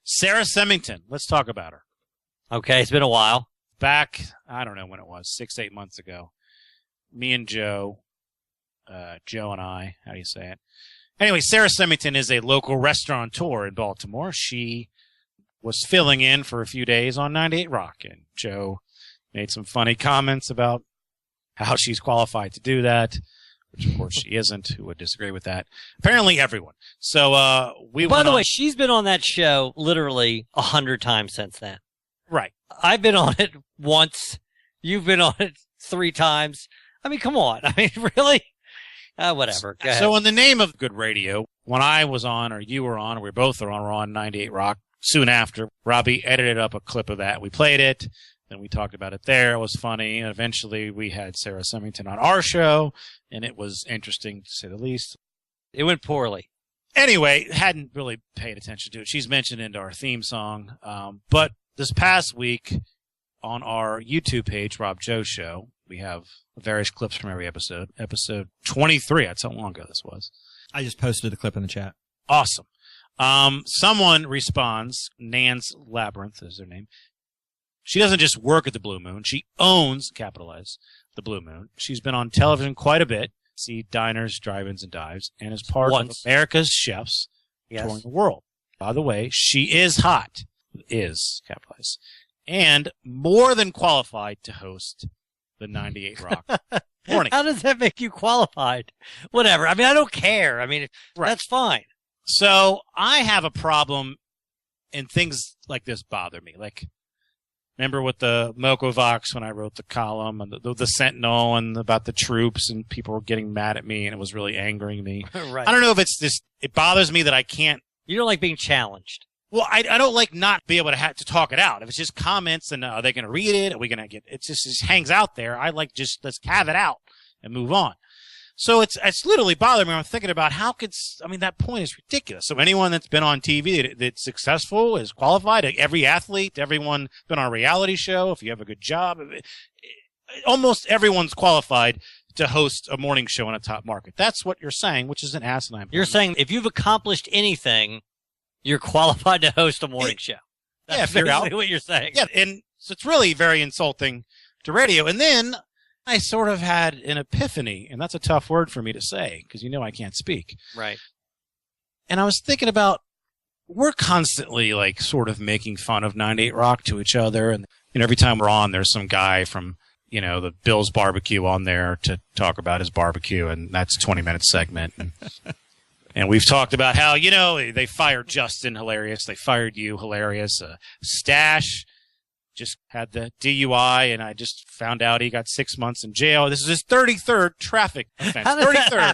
Sarah Simington. Let's talk about her. Okay, it's been a while. Back, I don't know when it was, 6-8 months ago. Me and Joe and I, how do you say it? Anyway, Sarah Simington is a local restaurateur in Baltimore. She was filling in for a few days on 98 Rock, and Joe made some funny comments about how she's qualified to do that, which of course she isn't. Who would disagree with that? Apparently everyone. So By the way, she's been on that show literally 100 times since then. Right. I've been on it once. You've been on it 3 times. I mean, come on. I mean, really? Whatever. Go ahead. So in the name of good radio, when I was on, or you were on, or we both were on 98 Rock, soon after, Robbie edited up a clip of that. We played it, then we talked about it there. It was funny, and eventually we had Sarah Simington on our show, and it was interesting, to say the least. It went poorly. Anyway, hadn't really paid attention to it. She's mentioned in our theme song. But this past week, on our YouTube page, Rob Joe Show, we have various clips from every episode. Episode 23, that's how long ago this was. I just posted the clip in the chat. Awesome. Someone responds, Nan's Labyrinth is their name. She doesn't just work at the Blue Moon. She owns, capitalize, the Blue Moon. She's been on television quite a bit. See diners, drive-ins, and dives, and is part of America's Chefs touring the world. By the way, she is hot. Is, capitalize. And more than qualified to host the 98 Rock morning. How does that make you qualified? Whatever. I mean, I don't care. I mean, That's fine. So I have a problem, and things like this bother me. Like, remember with the Mokovox when I wrote the column and the Sentinel and about the troops and people were getting mad at me and it was really angering me. Right. I don't know if it's this, it bothers me that I can't. You don't like being challenged. Well, I don't like not be able to talk it out. If it's just comments and are they going to read it? Are we going to get, it just hangs out there. I like just, let's have it out and move on. So it's literally bothering me. I'm thinking about that point is ridiculous. So anyone that's been on TV that's successful is qualified. Every athlete, everyone been on a reality show. If you have a good job, almost everyone's qualified to host a morning show in a top market. That's what you're saying, which is an asinine point. You're saying if you've accomplished anything, you're qualified to host a morning show. That's basically what you're saying. Yeah, and so it's really very insulting to radio. And then I sort of had an epiphany, and that's a tough word for me to say because I can't speak. Right. And I was thinking about, we're constantly like sort of making fun of 98 Rock to each other. And every time we're on, there's some guy from, the Bill's Barbecue on there to talk about his barbecue. And that's a 20-minute segment. And we've talked about how, they fired Justin, hilarious. They fired you, hilarious. Stash just had the DUI, and I just found out he got 6 months in jail. This is his 33rd traffic offense. 33rd.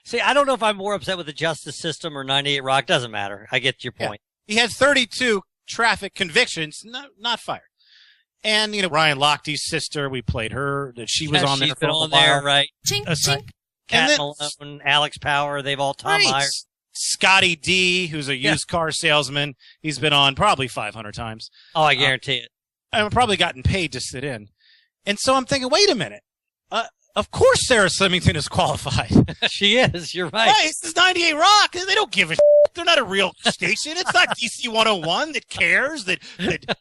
See, I don't know if I'm more upset with the justice system or 98 Rock. Doesn't matter. I get your point. Yeah. He had 32 traffic convictions, not fired. And, Ryan Lochte's sister, we played her. She was on there for a while. She's been on there, right? Chink, chink. Cat Malone, Alex Power, they've all Tom Meyer. Scotty D, who's a used car salesman. He's been on probably 500 times. Oh, I guarantee it. I've probably gotten paid to sit in. And so I'm thinking, wait a minute. Of course Sarah Simington is qualified. She is. You're right. Right, this is 98 Rock. They don't give a shit. They're not a real station. It's not DC 101 that cares, that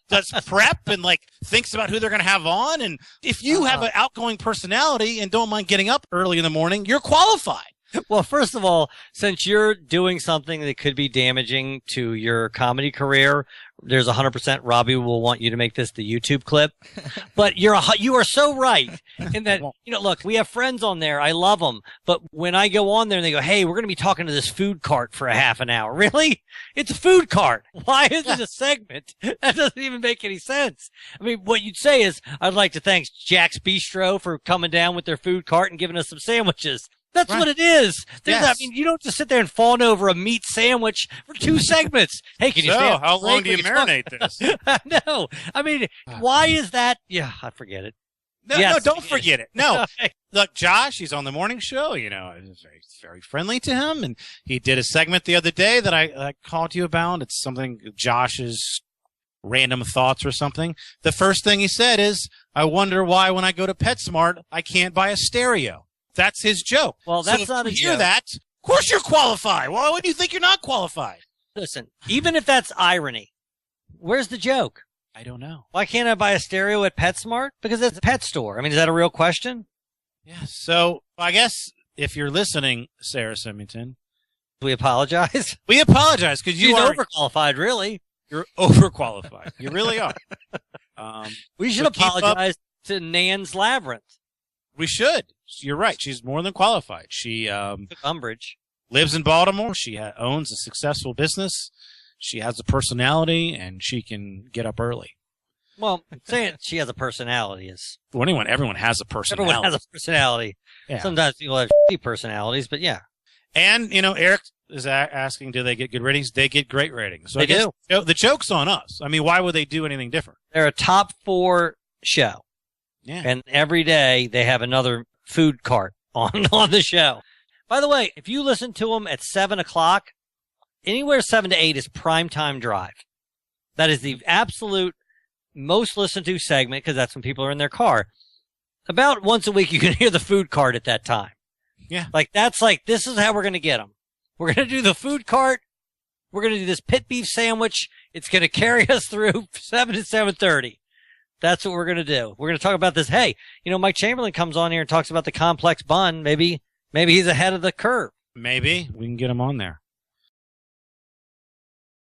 does prep and thinks about who they're going to have on. And if you have an outgoing personality and don't mind getting up early in the morning, you're qualified. Well, first of all, since you're doing something that could be damaging to your comedy career, there's 100% Robbie will want you to make this the YouTube clip. But you are so right in that, look, we have friends on there. I love them. But when I go on there and they go, hey, we're going to be talking to this food cart for a half an hour. Really? It's a food cart. Why is it a segment? That doesn't even make any sense. I mean, what you'd say is, I'd like to thank Jack's Bistro for coming down with their food cart and giving us some sandwiches. That's what it is. Yes. I mean, you don't just sit there and fawn over a meat sandwich for 2 segments. Hey, can you stand? How long do you marinate this? No. I mean, why is that? Yeah, I forget it. No, don't forget it. No. Look, Josh, he's on the morning show. I was very, very friendly to him. And he did a segment the other day that I called you about. It's something Josh's random thoughts or something. The first thing he said is, I wonder why when I go to PetSmart, I can't buy a stereo. That's his joke. Well, that's not a joke. Hear that? Of course you're qualified. Why would you think you're not qualified? Listen, even if that's irony, where's the joke? I don't know. Why can't I buy a stereo at PetSmart? Because it's a pet store. I mean, is that a real question? Yeah. So I guess if you're listening, Sarah Simington, We apologize. we apologize because She's overqualified, really. You're overqualified. You really are. We should but keep up. apologize to Nan's Labyrinth. We should. You're right. She's more than qualified. She Took umbrage. lives in Baltimore. She owns a successful business. She has a personality, and she can get up early. Well, saying she has a personality is... Well, everyone has a personality. Everyone has a personality. Yeah. Sometimes people have shitty personalities, but yeah. And, Eric is asking, do they get good ratings? They get great ratings. So They I guess do. the joke's on us. I mean, why would they do anything different? They're a top 4 show. Yeah. And every day they have another food cart on the show. By the way, if you listen to them at 7 o'clock, anywhere 7 to 8 is primetime drive. That is the absolute most listened to segment because that's when people are in their car. About once a week, you can hear the food cart at that time. Yeah. This is how we're going to get them. We're going to do the food cart. We're going to do this pit beef sandwich. It's going to carry us through 7 to 7:30. That's what we're going to do. We're going to talk about this. Hey, Mike Chamberlain comes on here and talks about the complex bun. Maybe he's ahead of the curve. Maybe we can get him on there.